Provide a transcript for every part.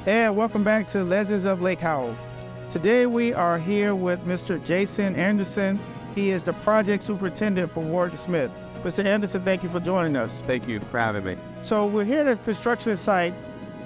And welcome back to Legends of Lake Howell. Today we are here with Mr. Jason Anderson. He is the project superintendent for Wharton-Smith. Mr. Anderson, thank you for joining us. Thank you for having me. So we're here at the construction site.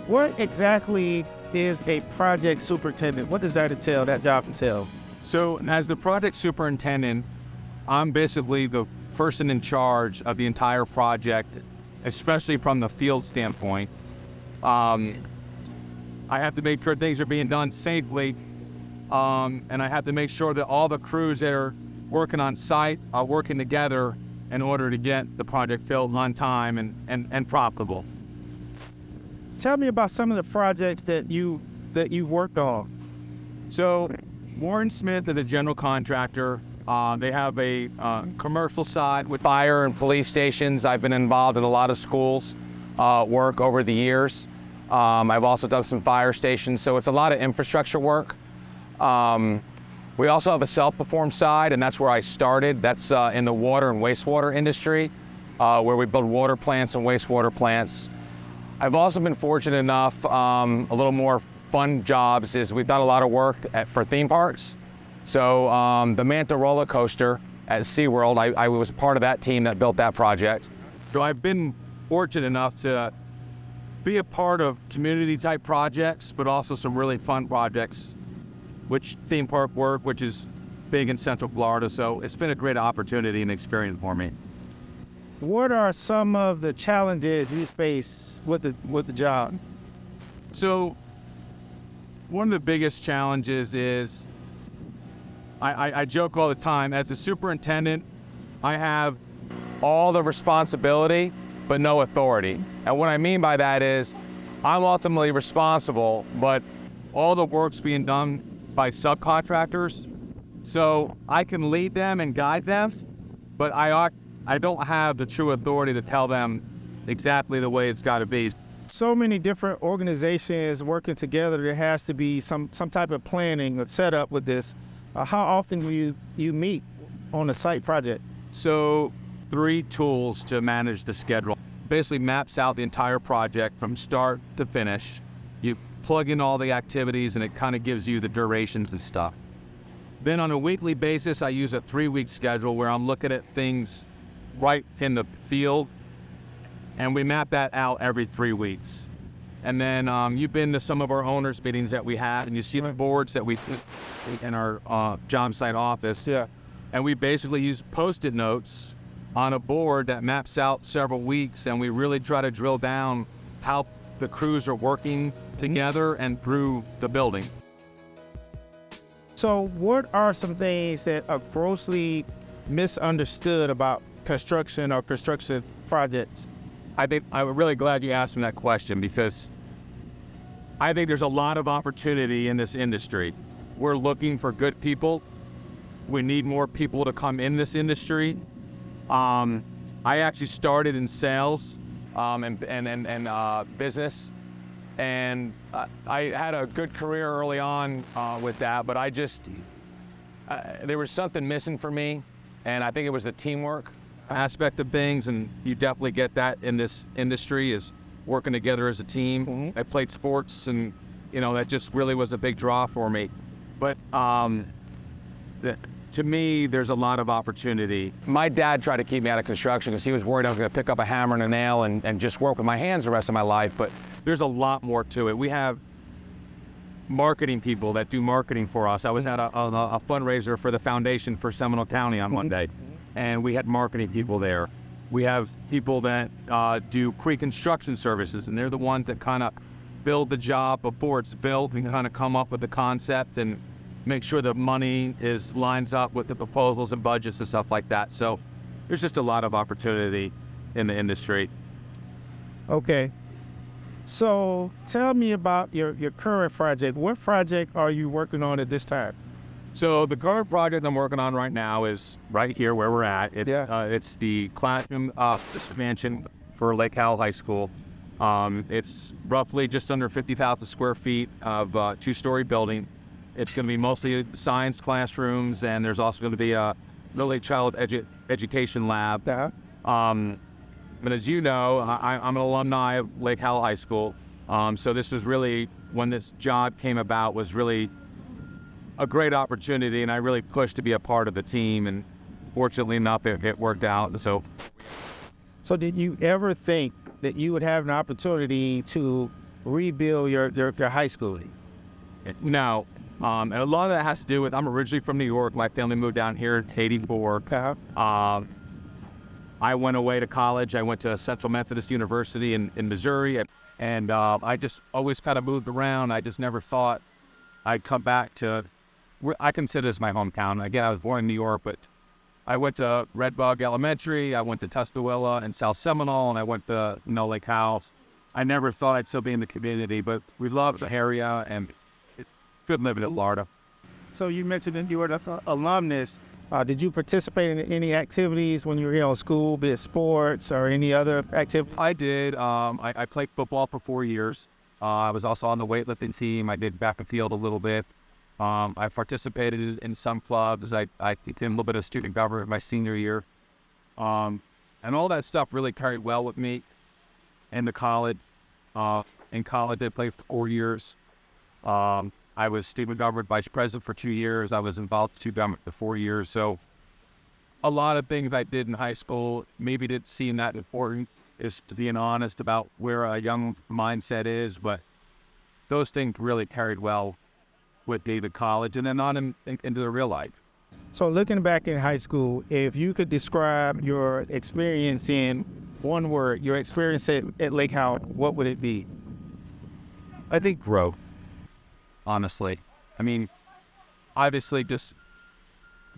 What exactly is a project superintendent? What does that entail, that job entail? So as the project superintendent, I'm basically the person in charge of the entire project, especially from the field standpoint. I have to make sure things are being done safely, and I have to make sure that all the crews that are working on site are working together in order to get the project filled on time and profitable. Tell me about some of the projects that you worked on. So Wharton-Smith is a general contractor. They have a commercial side with fire and police stations. I've been involved in a lot of schools work over the years. I've also done some fire stations, so it's a lot of infrastructure work. We also have a self-performed side, and that's where I started. That's in the water and wastewater industry, where we build water plants and wastewater plants. I've also been fortunate enough, a little more fun jobs is we've done a lot of work for theme parks. So the Manta roller coaster at SeaWorld, I was part of that team that built that project. So I've been fortunate enough to be a part of community type projects, but also some really fun projects, which theme park work, which is big in Central Florida. So it's been a great opportunity and experience for me. What are some of the challenges you face with the job? So one of the biggest challenges is, I joke all the time, as a superintendent, I have all the responsibility, but no authority. And what I mean by that is, I'm ultimately responsible, but all the work's being done by subcontractors. So I can lead them and guide them, but I don't have the true authority to tell them exactly the way it's gotta be. So many different organizations working together, there has to be some type of planning or setup with this. How often do you meet on a site project? So 3 tools to manage the schedule. Basically maps out the entire project from start to finish. You plug in all the activities and it kind of gives you the durations and stuff. Then on a weekly basis, I use a 3-week schedule where I'm looking at things right in the field, and we map that out every 3 weeks. And then you've been to some of our owners' meetings that we had, and you see the boards that we put in our job site office. Yeah. And we basically use Post-it notes on a board that maps out several weeks, and we really try to drill down how the crews are working together and through the building. So what are some things that are grossly misunderstood about construction or construction projects? I'm really glad you asked me that question, because I think there's a lot of opportunity in this industry. We're looking for good people. We need more people to come in this industry. I actually started in sales and business, and I had a good career early on with that, but there was something missing for me, and I think it was the teamwork aspect of things, and you definitely get that in this industry, is working together as a team. Mm-hmm. I played sports, and that just really was a big draw for me. But to me, there's a lot of opportunity. My dad tried to keep me out of construction because he was worried I was going to pick up a hammer and a nail and just work with my hands the rest of my life, but there's a lot more to it. We have marketing people that do marketing for us. I was at a fundraiser for the foundation for Seminole County on Monday, and we had marketing people there. We have people that do pre-construction services, and they're the ones that kind of build the job before it's built and kind of come up with the concept and make sure the money lines up with the proposals and budgets and stuff like that. So there's just a lot of opportunity in the industry. Okay. So tell me about your current project. What project are you working on at this time? So the current project I'm working on right now is right here where we're at. It's the classroom expansion for Lake Howell High School. It's roughly just under 50,000 square feet of a 2-story building. It's going to be mostly science classrooms, and there's also going to be a early child education lab. Uh-huh. But as you know, I'm an alumni of Lake Howell High School. So this was really, when this job came about, was really a great opportunity, and I really pushed to be a part of the team, and fortunately enough, it worked out. So did you ever think that you would have an opportunity to rebuild your high school? No, and a lot of that has to do with, I'm originally from New York. My family moved down here in '84. I went away to college. I went to Central Methodist University in Missouri, and I just always kind of moved around. I just never thought I'd come back to, I consider this my hometown. Again, I was born in New York, but I went to Red Bug Elementary, I went to Tuscaloosa and South Seminole, and I went to Lake Howell. I never thought I'd still be in the community, but we love the area, and it's good living in Florida. So you mentioned that you were an alumnus. Did you participate in any activities when you were here on school, be it sports or any other activity? I did. I played football for 4 years. I was also on the weightlifting team. I did back and field a little bit. I participated in some clubs. I did a little bit of student government my senior year. And all that stuff really carried well with me in the college. In college, I played for 4 years. I was student government vice president for 2 years. I was involved in student government for 4 years. So a lot of things I did in high school maybe didn't seem that important, is to being honest about where a young mindset is. But those things really carried well with David College and then on into the real life. So looking back in high school, if you could describe your experience in one word, your experience at Lake Howell, what would it be? I think growth, honestly. I mean, obviously just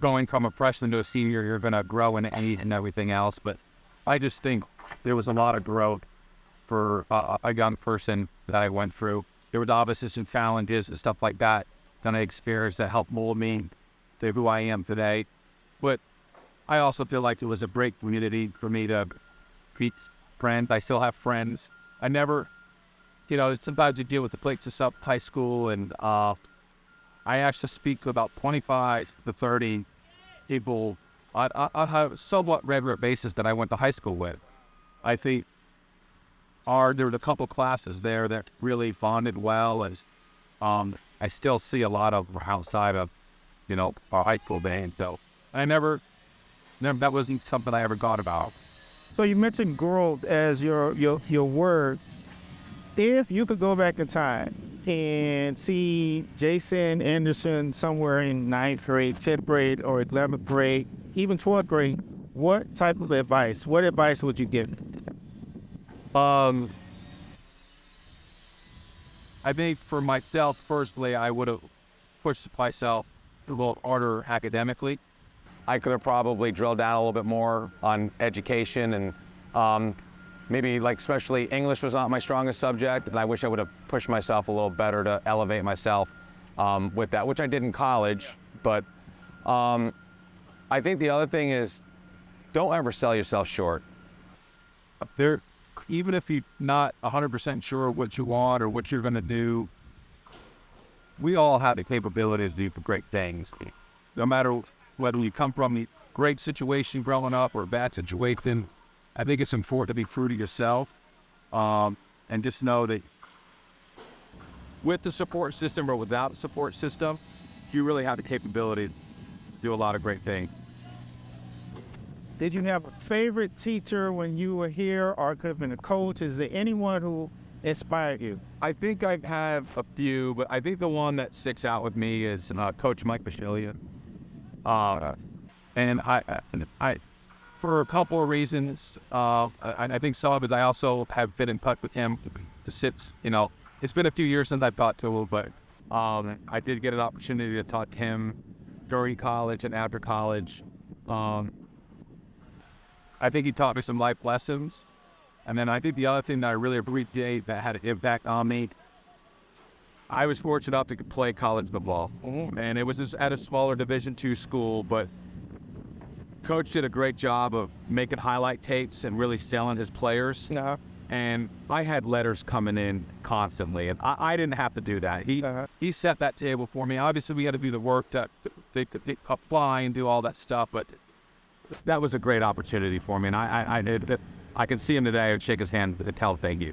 going from a freshman to a senior, you're going to grow in age and everything else. But I just think there was a lot of growth for a young person that I went through. There was obviously some challenges and stuff like that I experienced that helped mold me to who I am today. But I also feel like it was a great community for me to meet friends. I still have friends. I never, sometimes you deal with the places up high school, and I actually speak to about 25 to 30 people on a somewhat regular basis that I went to high school with. I think there were a couple classes there that really bonded well, as I still see a lot of outside of, our high school band. So I never, that wasn't something I ever thought about. So you mentioned growth as your word. If you could go back in time and see Jason Anderson somewhere in 9th grade, 10th grade, or 11th grade, even 12th grade, what type of advice, what advice would you give? I think for myself, firstly, I would have pushed myself a little harder academically. I could have probably drilled down a little bit more on education, and maybe especially English was not my strongest subject, and I wish I would have pushed myself a little better to elevate myself with that, which I did in college. But I think the other thing is, don't ever sell yourself short. Even if you're not 100% sure what you want or what you're going to do, we all have the capabilities to do great things. No matter whether you come from a great situation growing up or a bad situation, I think it's important to be true to yourself, and just know that with the support system or without the support system, you really have the capability to do a lot of great things. Did you have a favorite teacher when you were here, or it could have been a coach? Is there anyone who inspired you? I think I have a few, but I think the one that sticks out with me is Coach Mike Bashilia. And I, for a couple of reasons, I think some of it I also have been in touch with him to sit, it's been a few years since I've talked to him, but I did get an opportunity to talk to him during college and after college. I think he taught me some life lessons. And then I think the other thing that I really appreciate that had an impact on me, I was fortunate enough to play college football. And it was just at a smaller Division II school, but Coach did a great job of making highlight tapes and really selling his players. And I had letters coming in constantly, and I didn't have to do that. He set that table for me. Obviously, we had to do the work to apply and do all that stuff, but that was a great opportunity for me, and I can see him today and shake his hand and tell him thank you.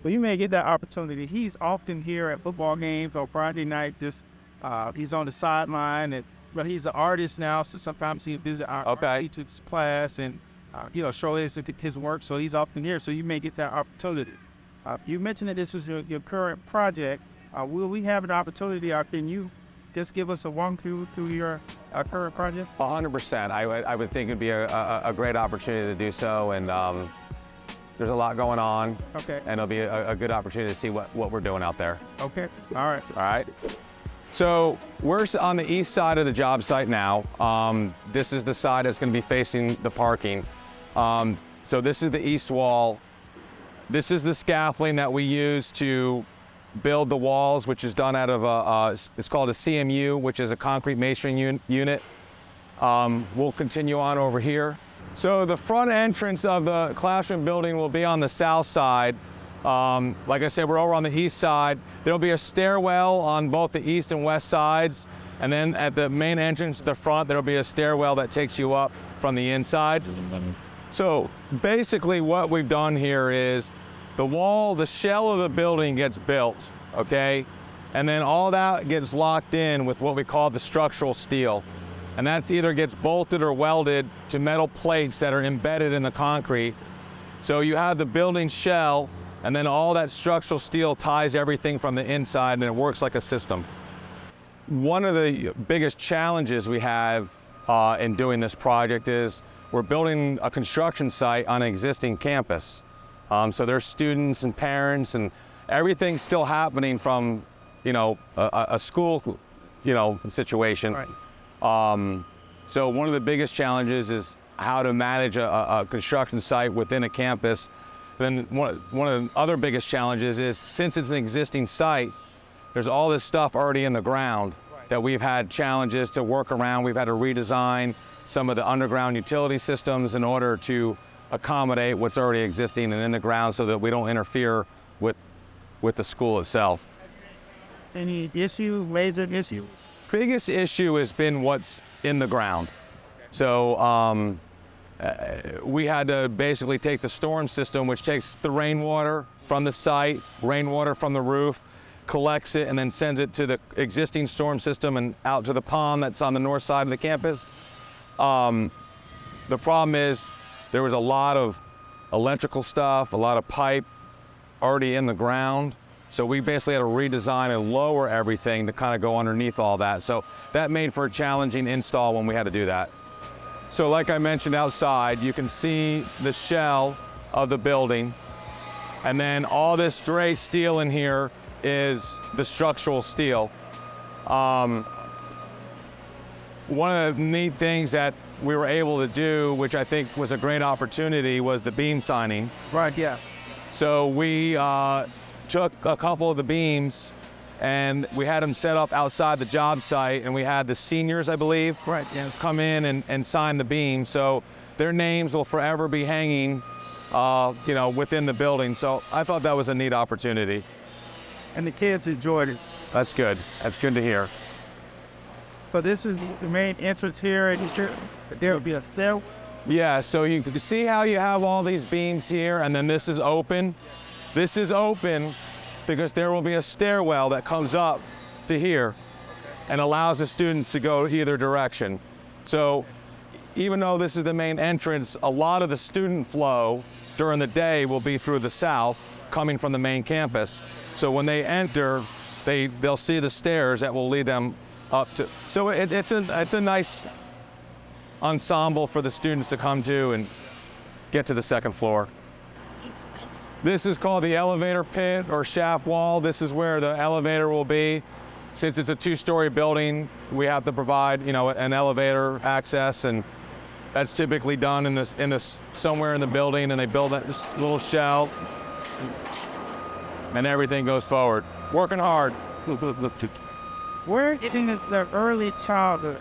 But you may get that opportunity. He's often here at football games on Friday night. He's on the sideline, but he's an artist now, so sometimes he visits our art teacher's class and show his work. So he's often here. So you may get that opportunity. You mentioned that this was your current project. Will we have an opportunity, or can you just give us a walkthrough through your current project? 100%. I would think it'd be a great opportunity to do so, and there's a lot going on. Okay. And it'll be a good opportunity to see what we're doing out there. Okay. All right. All right. So we're on the east side of the job site now. This is the side that's going to be facing the parking. So this is the east wall. This is the scaffolding that we use to build the walls, which is done out of it's called a CMU, which is a concrete masonry unit. We'll continue on over here. So the front entrance of the classroom building will be on the south side. Like I said, we're over on the east side. There'll be a stairwell on both the east and west sides. And then at the main entrance to the front, there'll be a stairwell that takes you up from the inside. So basically what we've done here is the shell of the building gets built, okay? And then all that gets locked in with what we call the structural steel. And that's either gets bolted or welded to metal plates that are embedded in the concrete. So you have the building shell, and then all that structural steel ties everything from the inside, and it works like a system. One of the biggest challenges we have in doing this project is we're building a construction site on an existing campus. So there's students and parents, and everything's still happening from, a school, situation. Right. So one of the biggest challenges is how to manage a construction site within a campus. Then one of the other biggest challenges is, since it's an existing site, there's all this stuff already in the ground that we've had challenges to work around. We've had to redesign some of the underground utility systems in order to accommodate what's already existing and in the ground, so that we don't interfere with the school itself. Any major issue? Biggest issue has been what's in the ground. So we had to basically take the storm system, which takes the rainwater from the site, rainwater from the roof, collects it, and then sends it to the existing storm system and out to the pond that's on the north side of the campus. The problem is there was a lot of electrical stuff, a lot of pipe already in the ground. So we basically had to redesign and lower everything to kind of go underneath all that. So that made for a challenging install when we had to do that. So like I mentioned outside, you can see the shell of the building. And then all this gray steel in here is the structural steel. One of the neat things that we were able to do, which I think was a great opportunity, was the beam signing. Right, yeah. So we took a couple of the beams and we had them set up outside the job site, and we had the seniors, I believe, right, yeah, come in and sign the beam. So their names will forever be hanging, within the building. So I thought that was a neat opportunity. And the kids enjoyed it. That's good. That's good to hear. So this is the main entrance here, and there will be a stairwell. Yeah, so you can see how you have all these beams here, and then this is open. This is open because there will be a stairwell that comes up to here and allows the students to go either direction. So even though this is the main entrance, a lot of the student flow during the day will be through the south, coming from the main campus. So when they enter, they'll see the stairs that will lead them up to. So it's a nice ensemble for the students to come to and get to the second floor. This is called the elevator pit or shaft wall. This is where the elevator will be. Since it's a two-story building, we have to provide, an elevator access, and that's typically done in this somewhere in the building, and they build this little shell, and everything goes forward. Working hard. Where is the early childhood?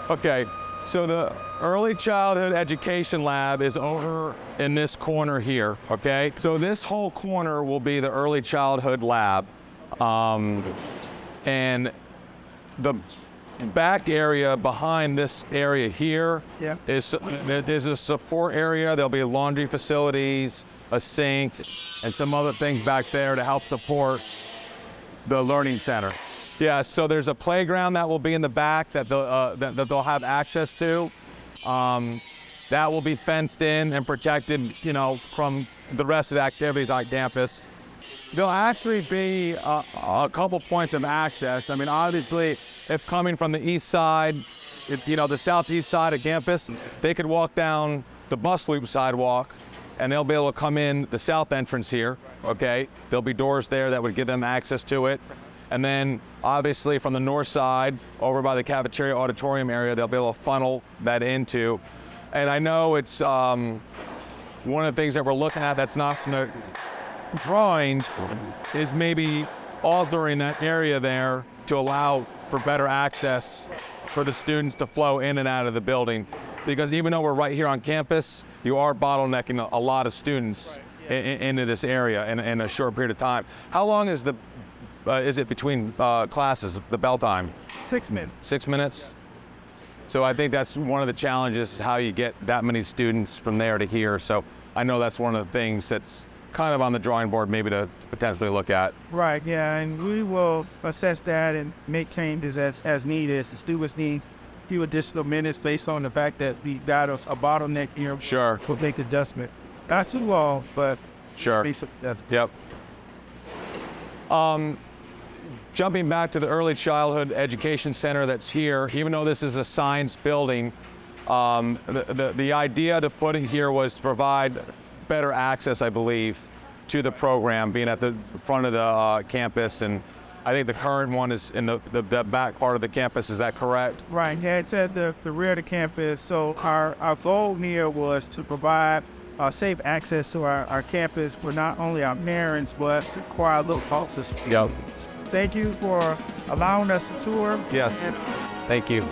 Okay, so the early childhood education lab is over in this corner here, okay? So this whole corner will be the early childhood lab. And the back area behind this area here Yeah. is there's a support area. There'll be laundry facilities, a sink, and some other things back there to help support the learning center. Yeah, so there's a playground that will be in the back that they'll have access to. That will be fenced in and protected, you know, from the rest of the activities on campus. There'll actually be a couple points of access. I mean, obviously, if coming from the east side, you know, the southeast side of campus, they could walk down the bus loop sidewalk and they'll be able to come in the south entrance here, okay? There'll be doors there that would give them access to it. And then, obviously, from the north side, over by the cafeteria auditorium area, they'll be able to funnel that into. And I know it's one of the things that we're looking at that's not in the drawings is maybe altering that area there to allow for better access for the students to flow in and out of the building. Because even though we're right here on campus, you are bottlenecking a lot of students into this area in a short period of time. How long is it between classes, the bell time? 6 minutes. 6 minutes? So I think that's one of the challenges, how you get that many students from there to here. So I know that's one of the things that's kind of on the drawing board maybe to potentially look at. Right, yeah, and we will assess that and make changes as needed. As the students need a few additional minutes based on the fact that we got a bottleneck here. Sure. We'll make adjustments. Not too long, but Sure. basic adjustments. Yep. Jumping back to the Early Childhood Education Center that's here, even though this is a science building, the idea to put it here was to provide better access, I believe, to the program, being at the front of the campus. And I think the current one is in the back part of the campus. Is that correct? Right, yeah, it's at the rear of the campus. So our goal here was to provide safe access to our campus for not only our parents, but for our little officers. Yep. Thank you for allowing us to tour. Yes. And Thank you.